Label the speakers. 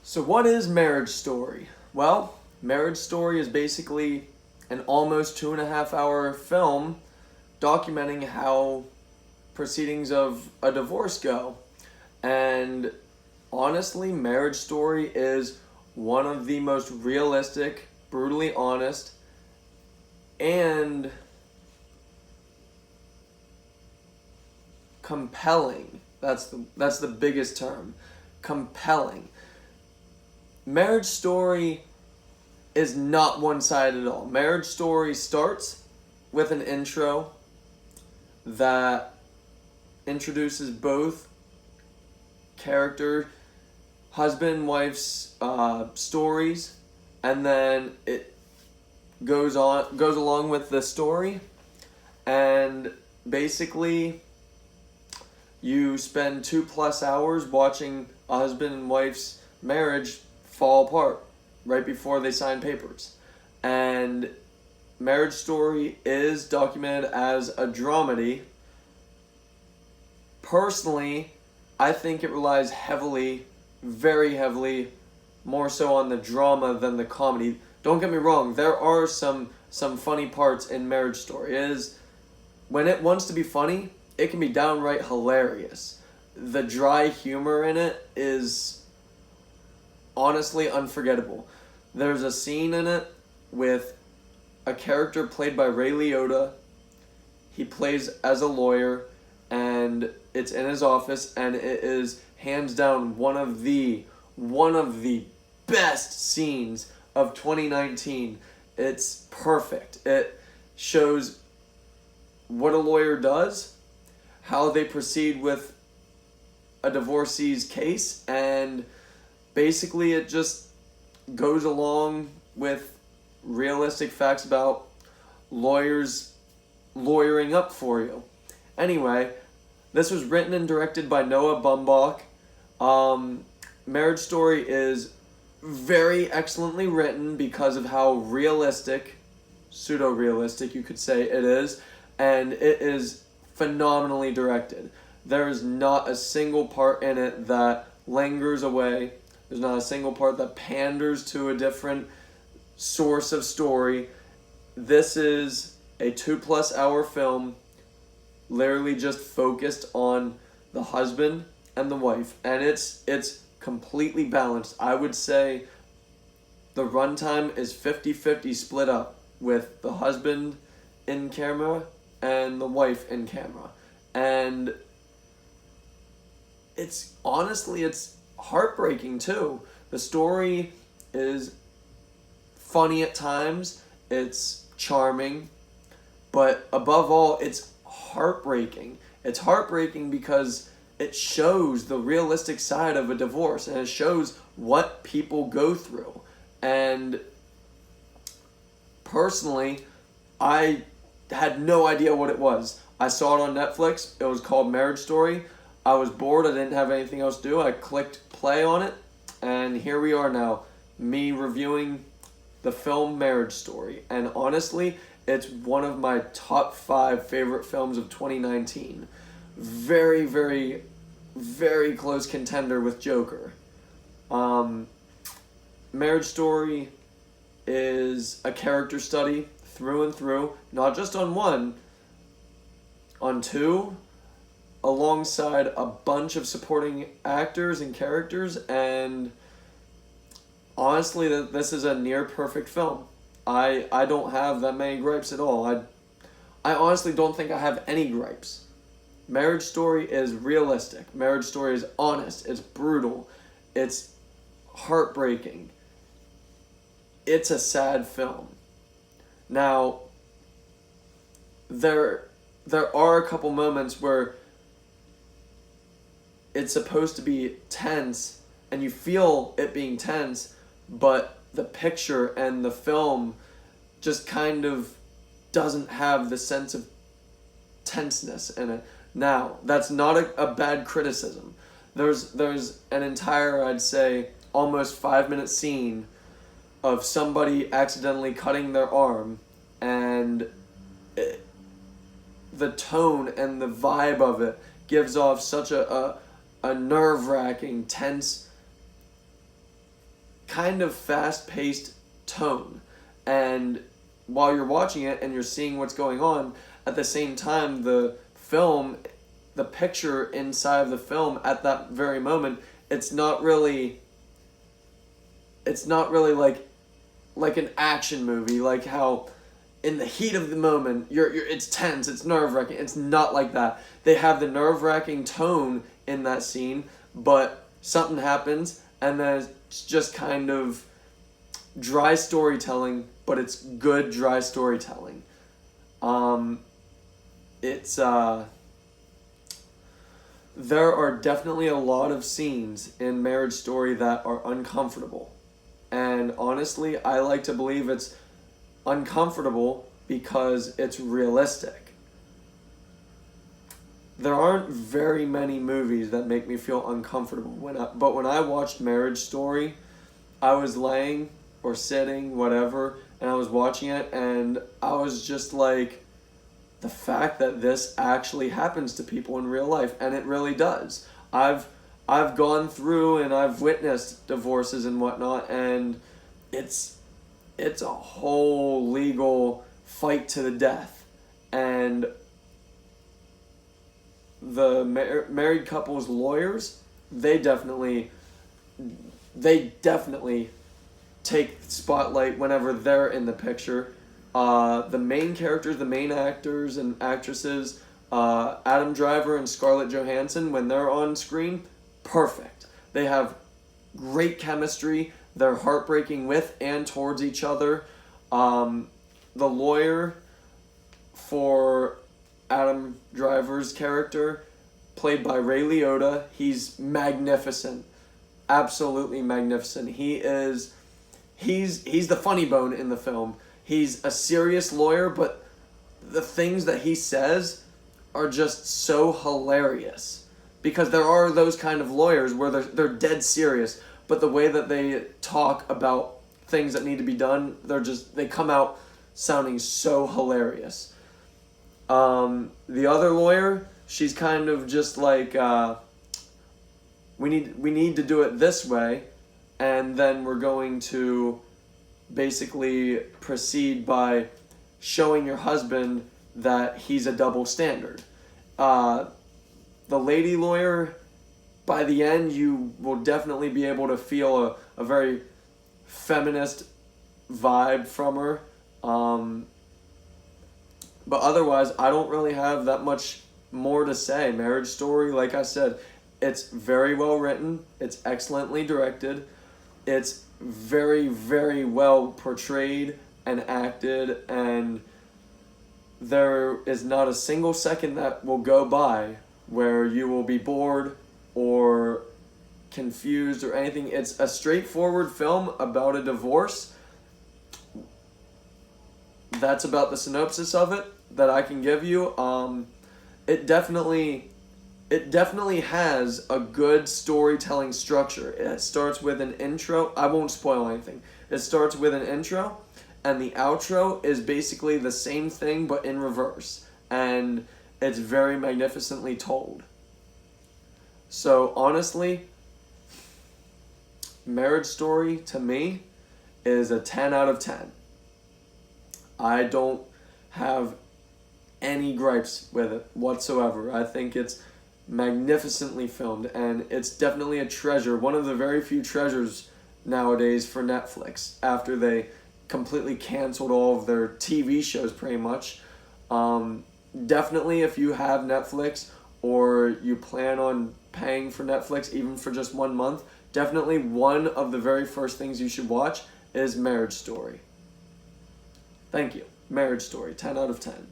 Speaker 1: So what is Marriage Story? Well, Marriage Story is basically an almost 2.5 hour film documenting how proceedings of a divorce go. And honestly, Marriage Story is one of the most realistic, brutally honest, and compelling. That's the biggest term. Compelling. Marriage Story is not one-sided at all. Marriage Story starts with an intro that introduces both character, husband and wife's stories, and then it goes along with the story, and basically you spend 2+ hours watching a husband and wife's marriage fall apart right before they sign papers. And Marriage Story is documented as a dramedy. Personally, I think it relies heavily, very heavily, more so on the drama than the comedy. Don't get me wrong, there are some funny parts in Marriage Story. It is, when it wants to be funny, it can be downright hilarious. The dry humor in it is honestly unforgettable. There's a scene in it with a character played by Ray Liotta. He plays as a lawyer, and it's in his office, and it is hands down one of the best scenes of 2019. It's perfect. It shows what a lawyer does, how they proceed with a divorcee's case, and basically it just goes along with realistic facts about lawyers lawyering up for you. Anyway, this was written and directed by Noah Baumbach. Marriage Story is very excellently written because of how realistic, pseudo-realistic you could say it is, and it is phenomenally directed. There is not a single part in it that lingers away. There's not a single part that panders to a different source of story. This is a 2+ hour film, literally just focused on the husband and the wife, and it's completely balanced. I would say the runtime is 50-50 split up with the husband in camera and the wife in camera, and it's heartbreaking too. The story is funny at times, it's charming, but above all, it's heartbreaking. It's heartbreaking because it shows the realistic side of a divorce, and it shows what people go through. And personally, I had no idea what it was. I saw it on Netflix. It was called Marriage Story. I was bored. I didn't have anything else to do. I clicked play on it, and here we are now, me reviewing the film Marriage Story. And honestly, it's one of my top 5 favorite films of 2019. Very, very, very close contender with Joker. Marriage Story is a character study through and through, not just on one, on two, alongside a bunch of supporting actors and characters, and honestly, this is a near perfect film. I don't have that many gripes at all. I honestly don't think I have any gripes. Marriage Story is realistic. Marriage Story is honest. It's brutal. It's heartbreaking. It's a sad film. Now, there are a couple moments where it's supposed to be tense, and you feel it being tense, but the picture and the film just kind of doesn't have the sense of tenseness in it. Now, that's not a bad criticism. There's an entire, I'd say, almost 5-minute scene of somebody accidentally cutting their arm, and the tone and the vibe of it gives off such a nerve-wracking, tense kind of fast-paced tone. And while you're watching it and you're seeing what's going on, at the same time, the picture inside of the film at that very moment, it's not really like an action movie, like how in the heat of the moment it's tense, it's nerve-wracking. It's not like that. They have the nerve-wracking tone in that scene, but something happens and then it's just kind of dry storytelling, but it's good dry storytelling. There are definitely a lot of scenes in Marriage Story that are uncomfortable. And honestly, I like to believe it's uncomfortable because it's realistic. There aren't very many movies that make me feel uncomfortable. But when I watched Marriage Story, I was laying or sitting, whatever, and I was watching it, and I was just like, the fact that this actually happens to people in real life, and it really does. I've gone through and I've witnessed divorces and whatnot, and it's a whole legal fight to the death. And the married couple's lawyers, they definitely take the spotlight whenever they're in the picture. The main characters, the main actors and actresses, Adam Driver and Scarlett Johansson, when they're on screen, perfect. They have great chemistry. They're heartbreaking with and towards each other. The lawyer for Adam Driver's character, played by Ray Liotta, he's magnificent. Absolutely magnificent. He's the funny bone in the film. He's a serious lawyer, but the things that he says are just so hilarious. Because there are those kind of lawyers where they're dead serious, but the way that they talk about things that need to be done, they come out sounding so hilarious. The other lawyer, she's kind of just like, we need to do it this way, and then we're going to basically proceed by showing your husband that he's a double standard. The lady lawyer, by the end, you will definitely be able to feel a very feminist vibe from her. But otherwise, I don't really have that much more to say. Marriage Story, like I said, it's very well written. It's excellently directed. It's very, very well portrayed and acted, and there is not a single second that will go by where you will be bored or confused or anything. It's a straightforward film about a divorce. That's about the synopsis of it that I can give you. It definitely has a good storytelling structure. It starts with an intro. I won't spoil anything. It starts with an intro, and the outro is basically the same thing but in reverse. And it's very magnificently told. So honestly, Marriage Story to me is a 10 out of 10. I don't have any gripes with it whatsoever. I think it's magnificently filmed, and it's definitely a treasure. One of the very few treasures nowadays for Netflix after they completely canceled all of their TV shows pretty much. Definitely if you have Netflix or you plan on paying for Netflix even for just 1 month, definitely one of the very first things you should watch is Marriage Story. Thank you. Marriage Story, 10 out of 10.